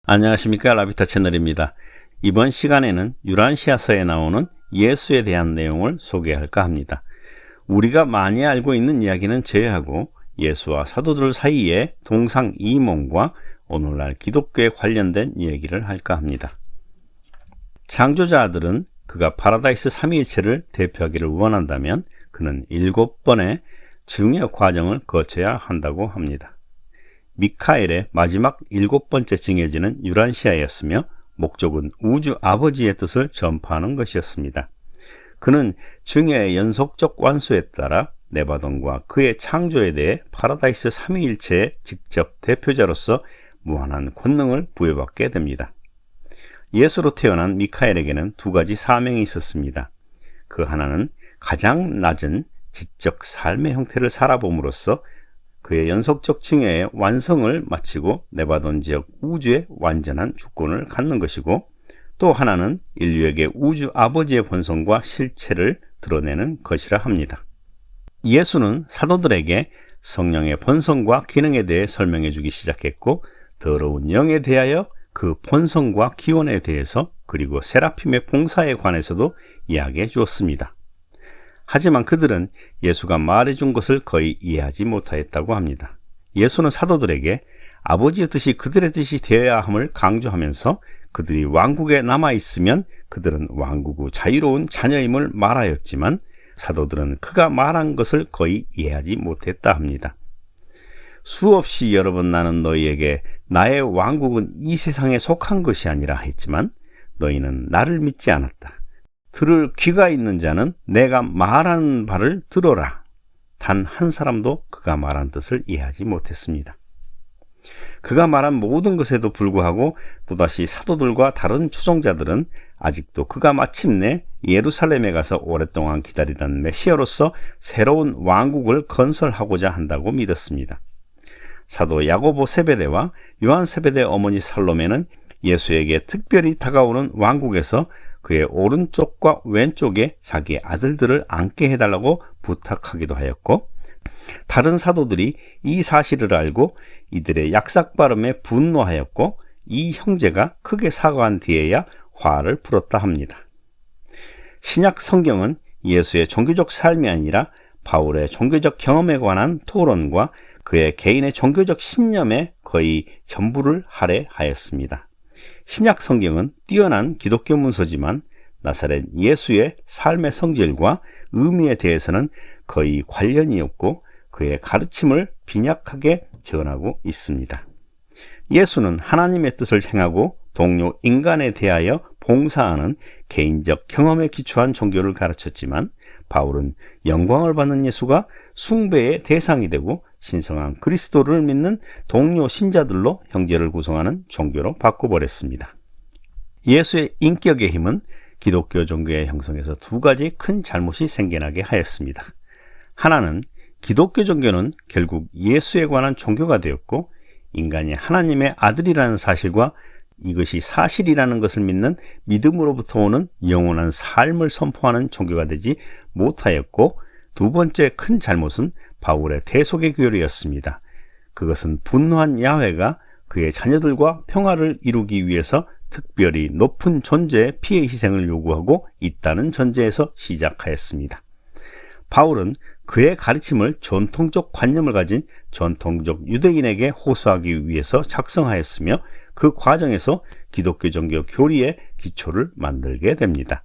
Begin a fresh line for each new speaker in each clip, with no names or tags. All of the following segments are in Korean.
안녕하십니까, 라비타 채널입니다. 이번 시간에는 유란시아서에 나오는 예수에 대한 내용을 소개할까 합니다. 우리가 많이 알고 있는 이야기는 제외하고 예수와 사도들 사이의 동상이몽과 오늘날 기독교에 관련된 이야기를 할까 합니다. 창조자 아들은 그가 파라다이스 삼위일체를 대표하기를 원한다면 그는 7번의 증여 과정을 거쳐야 한다고 합니다. 미카엘의 마지막 7번째 징해지는 유란시아였으며 목적은 우주 아버지의 뜻을 전파하는 것이었습니다. 그는 증여의 연속적 완수에 따라 네바돈과 그의 창조에 대해 파라다이스 삼위일체의 직접 대표자로서 무한한 권능을 부여받게 됩니다. 예수로 태어난 미카엘에게는 두 가지 사명이 있었습니다. 그 하나는 가장 낮은 지적 삶의 형태를 살아봄으로써 그의 연속적 증여의 완성을 마치고 네바돈 지역 우주의 완전한 주권을 갖는 것이고, 또 하나는 인류에게 우주 아버지의 본성과 실체를 드러내는 것이라 합니다. 예수는 사도들에게 성령의 본성과 기능에 대해 설명해 주기 시작했고, 더러운 영에 대하여 그 본성과 기원에 대해서, 그리고 세라핌의 봉사에 관해서도 이야기해 주었습니다. 하지만 그들은 예수가 말해준 것을 거의 이해하지 못하였다고 합니다. 예수는 사도들에게 아버지의 뜻이 그들의 뜻이 되어야 함을 강조하면서 그들이 왕국에 남아있으면 그들은 왕국 후 자유로운 자녀임을 말하였지만, 사도들은 그가 말한 것을 거의 이해하지 못했다 합니다. 수없이 여러 번 나는 너희에게 나의 왕국은 이 세상에 속한 것이 아니라 했지만 너희는 나를 믿지 않았다. 들을 귀가 있는 자는 내가 말하는 바를 들어라. 단 한 사람도 그가 말한 뜻을 이해하지 못했습니다. 그가 말한 모든 것에도 불구하고 또다시 사도들과 다른 추종자들은 아직도 그가 마침내 예루살렘에 가서 오랫동안 기다리던 메시아로서 새로운 왕국을 건설하고자 한다고 믿었습니다. 사도 야고보 세베대와 요한 세베대 어머니 살로메는 예수에게 특별히 다가오는 왕국에서 그의 오른쪽과 왼쪽에 자기의 아들들을 앉게 해달라고 부탁하기도 하였고, 다른 사도들이 이 사실을 알고 이들의 약삭 발음에 분노하였고, 이 형제가 크게 사과한 뒤에야 화를 풀었다 합니다. 신약 성경은 예수의 종교적 삶이 아니라 바울의 종교적 경험에 관한 토론과 그의 개인의 종교적 신념에 거의 전부를 할애하였습니다. 신약 성경은 뛰어난 기독교 문서지만 나사렛 예수의 삶의 성질과 의미에 대해서는 거의 관련이 없고 그의 가르침을 빈약하게 전하고 있습니다. 예수는 하나님의 뜻을 행하고 동료 인간에 대하여 봉사하는 개인적 경험에 기초한 종교를 가르쳤지만, 바울은 영광을 받는 예수가 숭배의 대상이 되고 신성한 그리스도를 믿는 동료 신자들로 형제를 구성하는 종교로 바꿔버렸습니다. 예수의 인격의 힘은 기독교 종교의 형성에서 두 가지 큰 잘못이 생겨나게 하였습니다. 하나는 기독교 종교는 결국 예수에 관한 종교가 되었고, 인간이 하나님의 아들이라는 사실과 이것이 사실이라는 것을 믿는 믿음으로부터 오는 영원한 삶을 선포하는 종교가 되지 못하였고, 두 번째 큰 잘못은 바울의 대속의 교리였습니다. 그것은 분노한 야훼가 그의 자녀들과 평화를 이루기 위해서 특별히 높은 존재의 피해 희생을 요구하고 있다는 전제에서 시작하였습니다. 바울은 그의 가르침을 전통적 관념을 가진 전통적 유대인에게 호소하기 위해서 작성하였으며, 그 과정에서 기독교 종교 교리의 기초를 만들게 됩니다.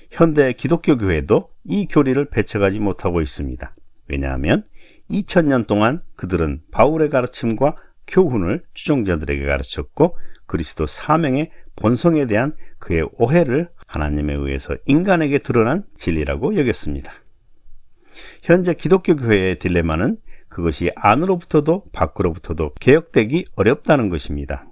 현대 기독교 교회도 이 교리를 배척하지 못하고 있습니다. 왜냐하면 2000년 동안 그들은 바울의 가르침과 교훈을 추종자들에게 가르쳤고, 그리스도 사명의 본성에 대한 그의 오해를 하나님에 의해서 인간에게 드러난 진리라고 여겼습니다. 현재 기독교 교회의 딜레마는 그것이 안으로부터도 밖으로부터도 개혁되기 어렵다는 것입니다.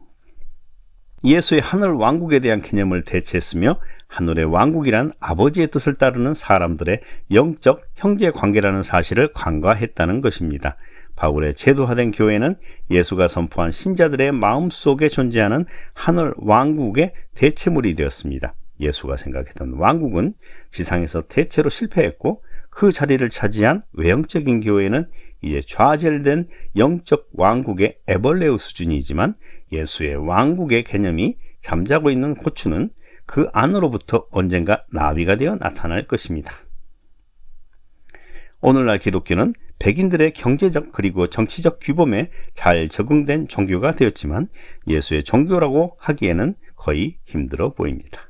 예수의 하늘 왕국에 대한 개념을 대체했으며, 하늘의 왕국이란 아버지의 뜻을 따르는 사람들의 영적 형제 관계라는 사실을 간과했다는 것입니다. 바울의 제도화된 교회는 예수가 선포한 신자들의 마음속에 존재하는 하늘 왕국의 대체물이 되었습니다. 예수가 생각했던 왕국은 지상에서 대체로 실패했고, 그 자리를 차지한 외형적인 교회는 이제 좌절된 영적 왕국의 에벌레우 수준이지만, 예수의 왕국의 개념이 잠자고 있는 고추는 그 안으로부터 언젠가 나비가 되어 나타날 것입니다. 오늘날 기독교는 백인들의 경제적 그리고 정치적 규범에 잘 적응된 종교가 되었지만 예수의 종교라고 하기에는 거의 힘들어 보입니다.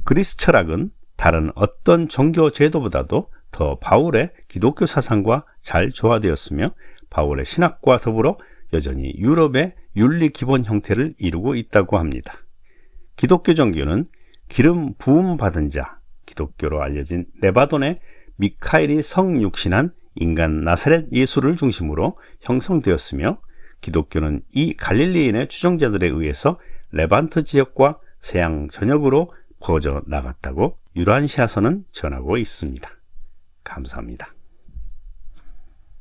그리스 철학은 다른 어떤 종교 제도보다도 더 바울의 기독교 사상과 잘 조화되었으며 바울의 신학과 더불어 여전히 유럽의 윤리 기본 형태를 이루고 있다고 합니다. 기독교 종교는 기름 부음 받은 자, 기독교로 알려진 레바논의 미카엘이 성육신한 인간 나사렛 예수를 중심으로 형성되었으며 기독교는 이 갈릴리인의 추종자들에 의해서 레반트 지역과 서양 전역으로 퍼져 나갔다고 유란시아서는 전하고 있습니다. 감사합니다.